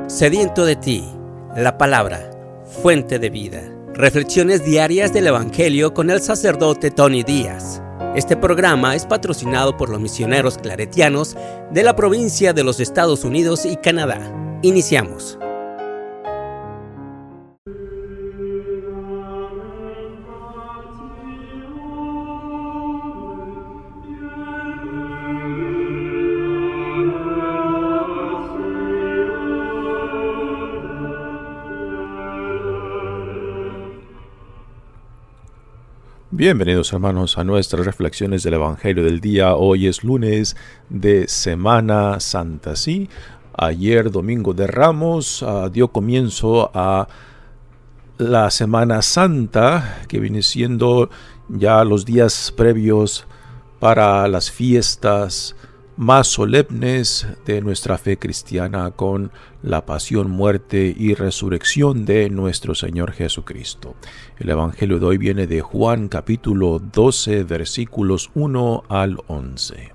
Sediento de ti, la palabra, fuente de vida. Reflexiones diarias del Evangelio con el sacerdote Tony Díaz. Este programa es patrocinado por los misioneros claretianos de la provincia de los Estados Unidos y Canadá. Iniciamos. Bienvenidos hermanos a nuestras reflexiones del Evangelio del día. Hoy es lunes de Semana Santa. Sí, ayer domingo de Ramos dio comienzo a la Semana Santa, que viene siendo ya los días previos para las fiestas más solemnes de nuestra fe cristiana, con la pasión, muerte y resurrección de nuestro Señor Jesucristo. El Evangelio de hoy viene de Juan capítulo 12 versículos 1 al 11.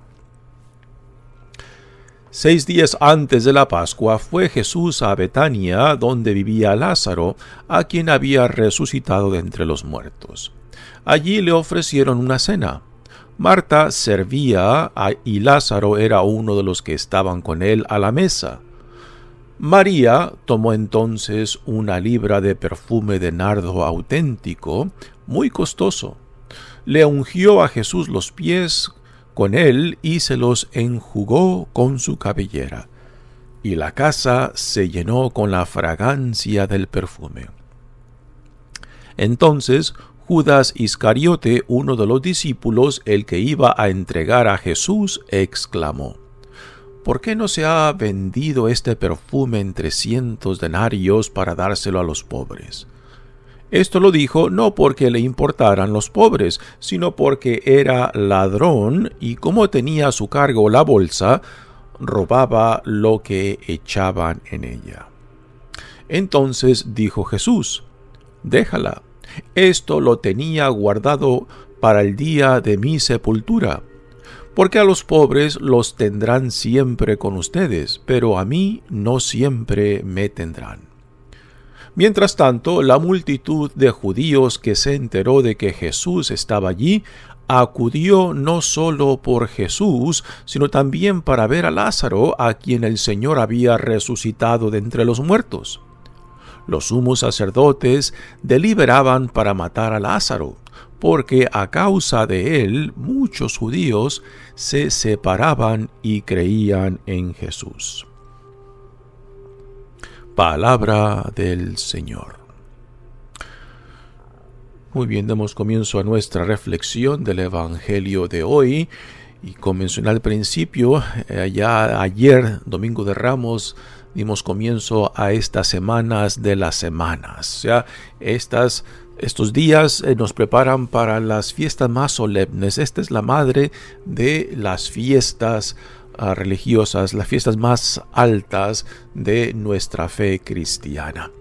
6 días antes de la Pascua fue Jesús a Betania, donde vivía Lázaro, a quien había resucitado de entre los muertos. Allí le ofrecieron una cena. Marta servía y Lázaro era uno de los que estaban con él a la mesa. María tomó entonces 1 libra de perfume de nardo auténtico, muy costoso. Le ungió a Jesús los pies con él y se los enjugó con su cabellera. Y la casa se llenó con la fragancia del perfume. Entonces Judas Iscariote, uno de los discípulos, el que iba a entregar a Jesús, exclamó: ¿Por qué no se ha vendido este perfume en 300 denarios para dárselo a los pobres? Esto lo dijo no porque le importaran los pobres, sino porque era ladrón y, como tenía a su cargo la bolsa, robaba lo que echaban en ella. Entonces dijo Jesús: déjala. Esto lo tenía guardado para el día de mi sepultura, porque a los pobres los tendrán siempre con ustedes, pero a mí no siempre me tendrán. Mientras tanto, la multitud de judíos que se enteró de que Jesús estaba allí, acudió no solo por Jesús, sino también para ver a Lázaro, a quien el Señor había resucitado de entre los muertos. Los sumos sacerdotes deliberaban para matar a Lázaro, porque a causa de él muchos judíos se separaban y creían en Jesús. Palabra del Señor. Muy bien, damos comienzo a nuestra reflexión del Evangelio de hoy. Y como mencioné al principio, ya ayer, domingo de Ramos, dimos comienzo a estas semanas de las semanas. O sea, estos días nos preparan para las fiestas más solemnes. Esta es la madre de las fiestas religiosas, las fiestas más altas de nuestra fe cristiana.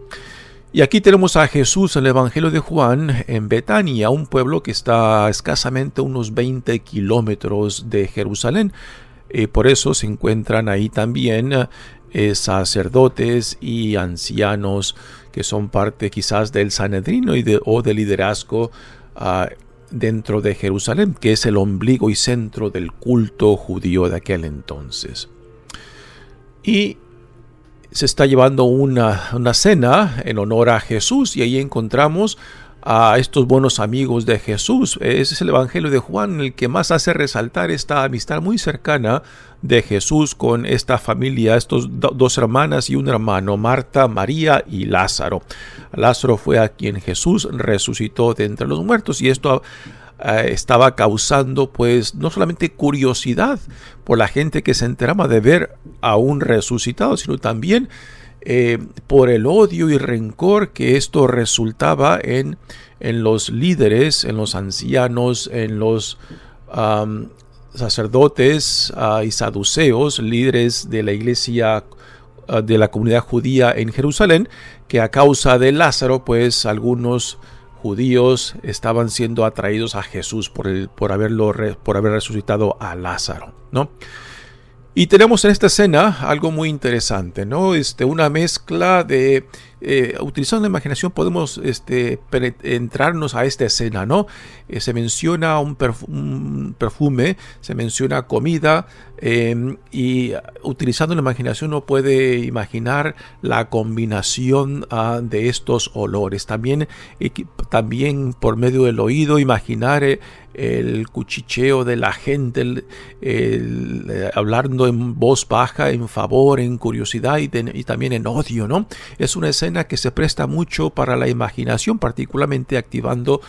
Y aquí tenemos a Jesús en el Evangelio de Juan en Betania, un pueblo que está escasamente unos 20 kilómetros de Jerusalén. Por eso se encuentran ahí también sacerdotes y ancianos que son parte quizás del Sanedrino o del liderazgo dentro de Jerusalén, que es el ombligo y centro del culto judío de aquel entonces. Y se está llevando una cena en honor a Jesús, y ahí encontramos a estos buenos amigos de Jesús. Ese es el Evangelio de Juan, el que más hace resaltar esta amistad muy cercana de Jesús con esta familia, estos dos hermanas y un hermano, Marta, María y Lázaro. Lázaro fue a quien Jesús resucitó de entre los muertos, y esto estaba causando pues no solamente curiosidad por la gente que se enteraba de ver a un resucitado, sino también por el odio y rencor que esto resultaba en los líderes, en los ancianos, en los sacerdotes y saduceos, líderes de la iglesia de la comunidad judía en Jerusalén, que a causa de Lázaro, pues algunos judíos estaban siendo atraídos a Jesús por haber resucitado a Lázaro, ¿no? Y tenemos en esta escena algo muy interesante, ¿no? Una mezcla de... utilizando la imaginación podemos entrarnos a esta escena, ¿no? Se menciona un perfume, se menciona comida, y utilizando la imaginación uno puede imaginar la combinación de estos olores. También por medio del oído imaginar el cuchicheo de la gente, hablando en voz baja, en favor, en curiosidad y también en odio, ¿no? Es una escena que se presta mucho para la imaginación, particularmente activando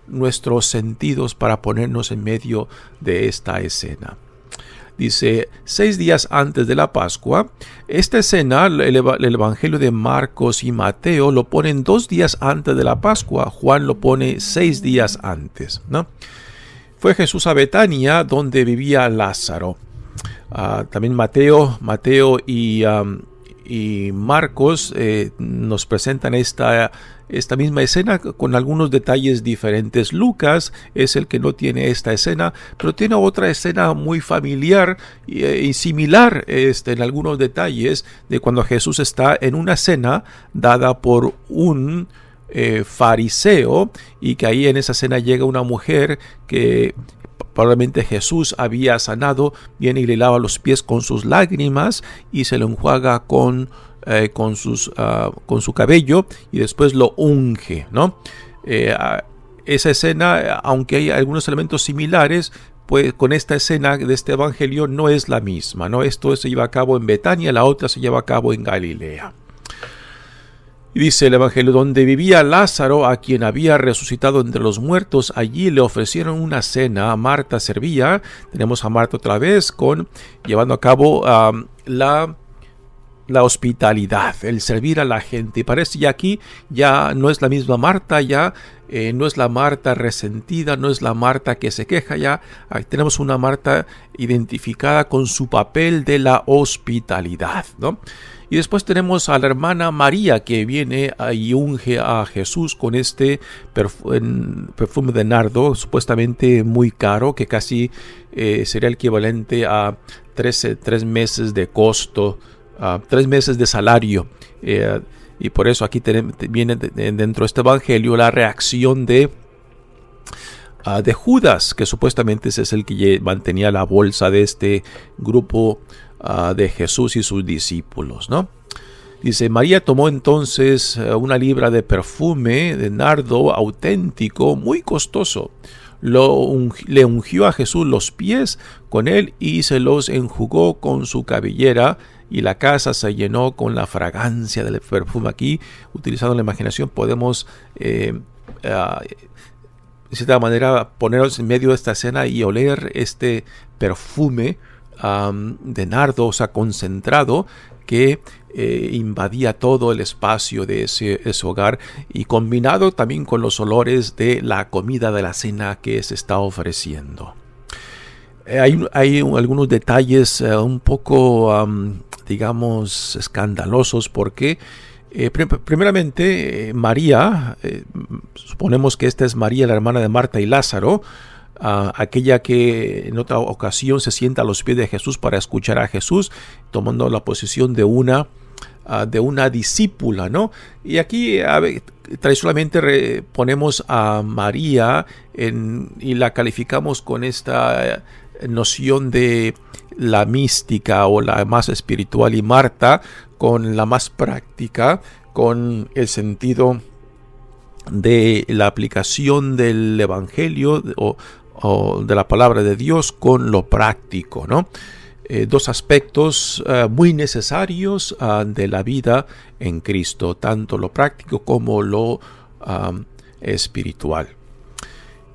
nuestros sentidos para ponernos en medio de esta escena. Dice, 6 días antes de la Pascua. Esta escena, el Evangelio de Marcos y Mateo lo ponen 2 días antes de la Pascua. Juan lo pone 6 días antes, ¿no? Fue Jesús a Betania, donde vivía Lázaro. También Mateo y Marcos nos presentan esta misma escena con algunos detalles diferentes. Lucas es el que no tiene esta escena, pero tiene otra escena muy familiar y similar en algunos detalles de cuando Jesús está en una cena dada por un fariseo, y que ahí en esa cena llega una mujer que probablemente Jesús había sanado, viene y le lava los pies con sus lágrimas y se lo enjuaga con su cabello y después lo unge, ¿no? Esa escena, aunque hay algunos elementos similares, pues con esta escena de este evangelio no es la misma, ¿no? Esto se lleva a cabo en Betania, la otra se lleva a cabo en Galilea. Y dice el Evangelio, donde vivía Lázaro, a quien había resucitado entre los muertos, allí le ofrecieron una cena. Marta servía. Tenemos a Marta otra vez llevando a cabo la hospitalidad, el servir a la gente. Y parece que aquí ya no es la misma Marta, no es la Marta resentida, no es la Marta que se queja, ya tenemos una Marta identificada con su papel de la hospitalidad, ¿no? Y después tenemos a la hermana María, que viene y unge a Jesús con este perfume de nardo, supuestamente muy caro, que casi sería el equivalente a 3 meses de costo, 3 meses de salario. Y por eso aquí viene dentro de este evangelio la reacción de Judas, que supuestamente ese es el que mantenía la bolsa de este grupo de Jesús y sus discípulos, ¿no? Dice, María tomó entonces 1 libra de perfume de nardo auténtico, muy costoso. Le ungió a Jesús los pies con él y se los enjugó con su cabellera, y la casa se llenó con la fragancia del perfume. Aquí, utilizando la imaginación, podemos de cierta manera ponernos en medio de esta escena y oler este perfume de nardo, o sea, concentrado, que invadía todo el espacio de ese hogar, y combinado también con los olores de la comida de la cena que se está ofreciendo. Hay algunos detalles un poco, digamos, escandalosos, porque primeramente María, suponemos que esta es María, la hermana de Marta y Lázaro, aquella que en otra ocasión se sienta a los pies de Jesús para escuchar a Jesús, tomando la posición de una discípula, ¿no? Y aquí tradicionalmente ponemos a María y la calificamos con esta noción de la mística o la más espiritual, y Marta con la más práctica, con el sentido de la aplicación del evangelio o de la palabra de Dios con lo práctico, ¿no? 2 aspectos muy necesarios de la vida en Cristo, tanto lo práctico como lo espiritual.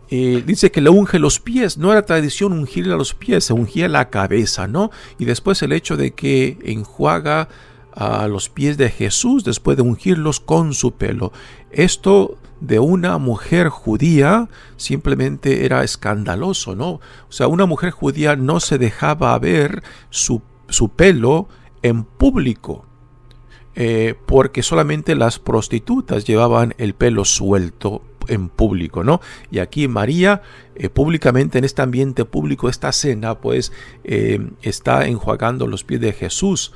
Dice que le unge los pies. No era tradición ungirle a los pies, se ungía la cabeza, ¿no? Y después el hecho de que enjuaga a los pies de Jesús después de ungirlos con su pelo. Esto de una mujer judía simplemente era escandaloso, ¿no? O sea, una mujer judía no se dejaba ver su pelo en público, porque solamente las prostitutas llevaban el pelo suelto en público, ¿no? Y aquí María, públicamente, en este ambiente público, esta cena, pues, está enjuagando los pies de Jesús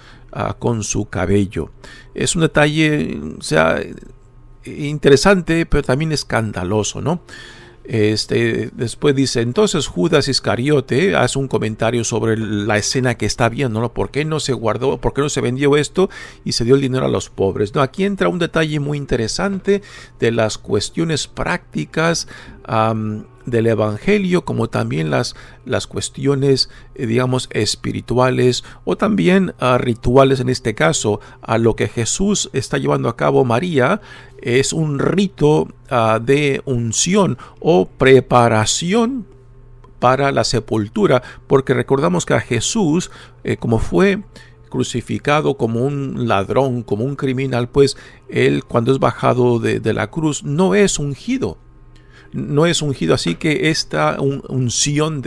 con su cabello. Es un detalle, o sea, interesante, pero también escandaloso, ¿no? Después dice, entonces Judas Iscariote hace un comentario sobre la escena que está viendo, ¿no? ¿Por qué no se guardó, por qué no se vendió esto y se dio el dinero a los pobres? ¿No? Aquí entra un detalle muy interesante de las cuestiones prácticas del Evangelio, como también las cuestiones, digamos, espirituales o también rituales en este caso. A lo que Jesús está llevando a cabo María es un rito de unción o preparación para la sepultura, porque recordamos que a Jesús, como fue crucificado como un ladrón, como un criminal, pues él, cuando es bajado de la cruz, no es ungido. No es ungido, así que esta unción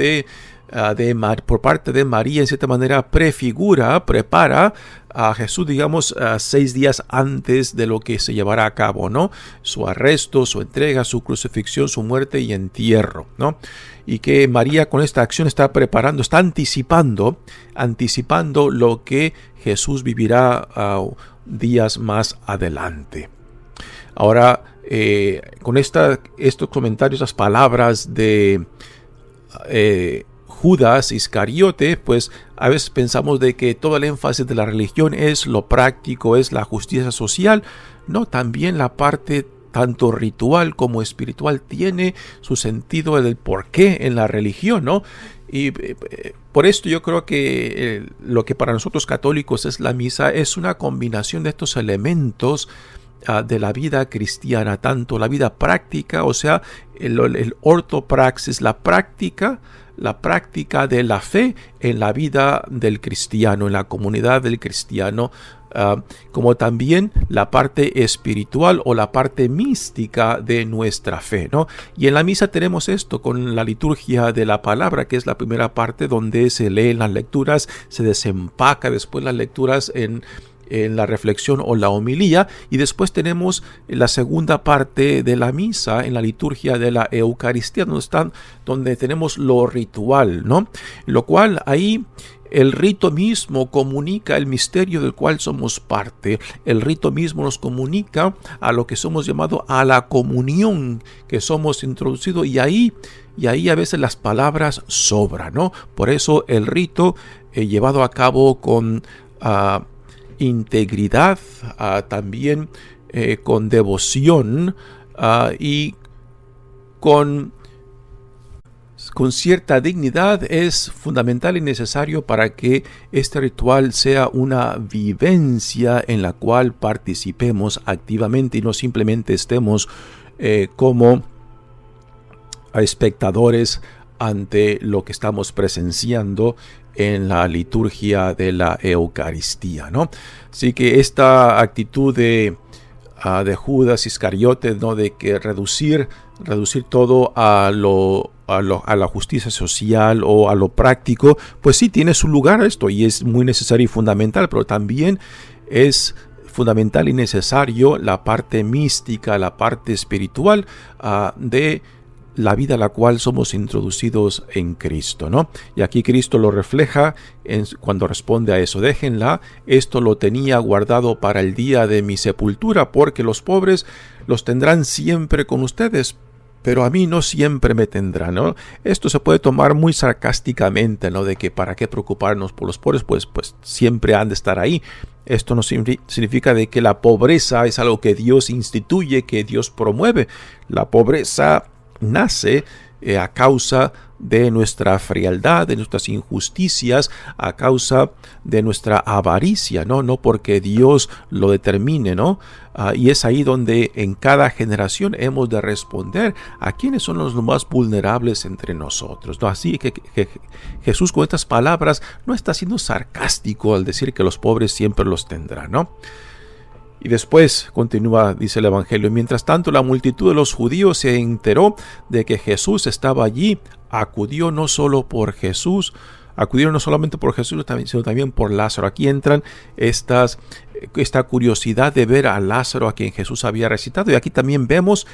por parte de María, en cierta manera, prepara a Jesús, digamos, 6 días antes de lo que se llevará a cabo, ¿no? Su arresto, su entrega, su crucifixión, su muerte y entierro, ¿no? Y que María con esta acción está preparando, está anticipando lo que Jesús vivirá días más adelante. Ahora, con estos comentarios, las palabras de Judas Iscariote, pues a veces pensamos de que todo el énfasis de la religión es lo práctico, es la justicia social. No, también la parte tanto ritual como espiritual tiene su sentido del porqué en la religión, ¿no? Y por esto yo creo que lo que para nosotros católicos es la misa es una combinación de estos elementos de la vida cristiana, tanto la vida práctica, o sea, el ortopraxis, la práctica de la fe en la vida del cristiano, en la comunidad del cristiano, como también la parte espiritual o la parte mística de nuestra fe, ¿no? Y en la misa tenemos esto con la liturgia de la palabra, que es la primera parte donde se leen las lecturas, se desempaca después las lecturas en la reflexión o la homilía, y después tenemos la segunda parte de la misa en la liturgia de la Eucaristía, donde tenemos lo ritual, ¿no? Lo cual ahí el rito mismo comunica el misterio del cual somos parte. El rito mismo nos comunica a lo que somos llamados a la comunión que somos introducidos, y ahí a veces las palabras sobran, ¿no? Por eso el rito llevado a cabo con integridad, también con devoción y con cierta dignidad es fundamental y necesario para que este ritual sea una vivencia en la cual participemos activamente y no simplemente estemos como espectadores ante lo que estamos presenciando en la liturgia de la Eucaristía, ¿no? Así que esta actitud de Judas Iscariote, ¿no? De que reducir todo a la justicia social o a lo práctico, pues sí tiene su lugar esto y es muy necesario y fundamental, pero también es fundamental y necesario la parte mística, la parte espiritual de la vida a la cual somos introducidos en Cristo, ¿no? Y aquí Cristo lo refleja cuando responde a eso. Déjenla, esto lo tenía guardado para el día de mi sepultura, porque los pobres los tendrán siempre con ustedes, pero a mí no siempre me tendrán, ¿no? Esto se puede tomar muy sarcásticamente, ¿no? De que para qué preocuparnos por los pobres, pues siempre han de estar ahí. Esto no significa de que la pobreza es algo que Dios instituye, que Dios promueve. La pobreza nace a causa de nuestra frialdad, de nuestras injusticias, a causa de nuestra avaricia, no porque Dios lo determine, ¿no? Y es ahí donde en cada generación hemos de responder a quiénes son los más vulnerables entre nosotros, ¿no? Así que Jesús con estas palabras no está siendo sarcástico al decir que los pobres siempre los tendrán, ¿no? Y después continúa, dice el Evangelio, mientras tanto la multitud de los judíos se enteró de que Jesús estaba allí, acudió no solo por Jesús, acudieron no solamente por Jesús, sino también por Lázaro. Aquí entran esta curiosidad de ver a Lázaro, a quien Jesús había resucitado. Y aquí también vemos,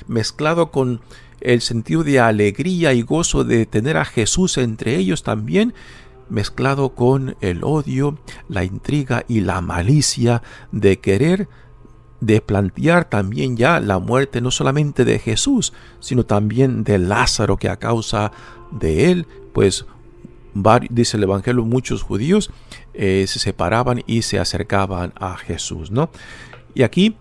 mezclado con el sentido de alegría y gozo de tener a Jesús entre ellos, también mezclado con el odio, la intriga y la malicia de querer de plantear también ya la muerte no solamente de Jesús, sino también de Lázaro, que a causa de él, pues dice el Evangelio, muchos judíos se separaban y se acercaban a Jesús, ¿no? Y aquí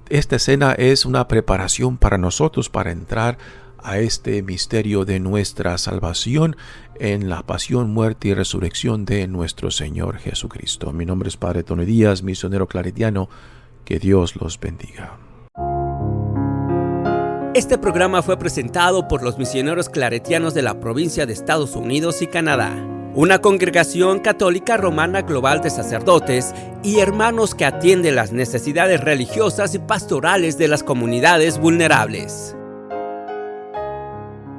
esta escena es una preparación para nosotros para entrar a este misterio de nuestra salvación en la pasión, muerte y resurrección de nuestro Señor Jesucristo. Mi nombre es Padre Tony Díaz, misionero claretiano. Que Dios los bendiga. Este programa fue presentado por los misioneros claretianos de la provincia de Estados Unidos y Canadá, una congregación católica romana global de sacerdotes y hermanos que atiende las necesidades religiosas y pastorales de las comunidades vulnerables.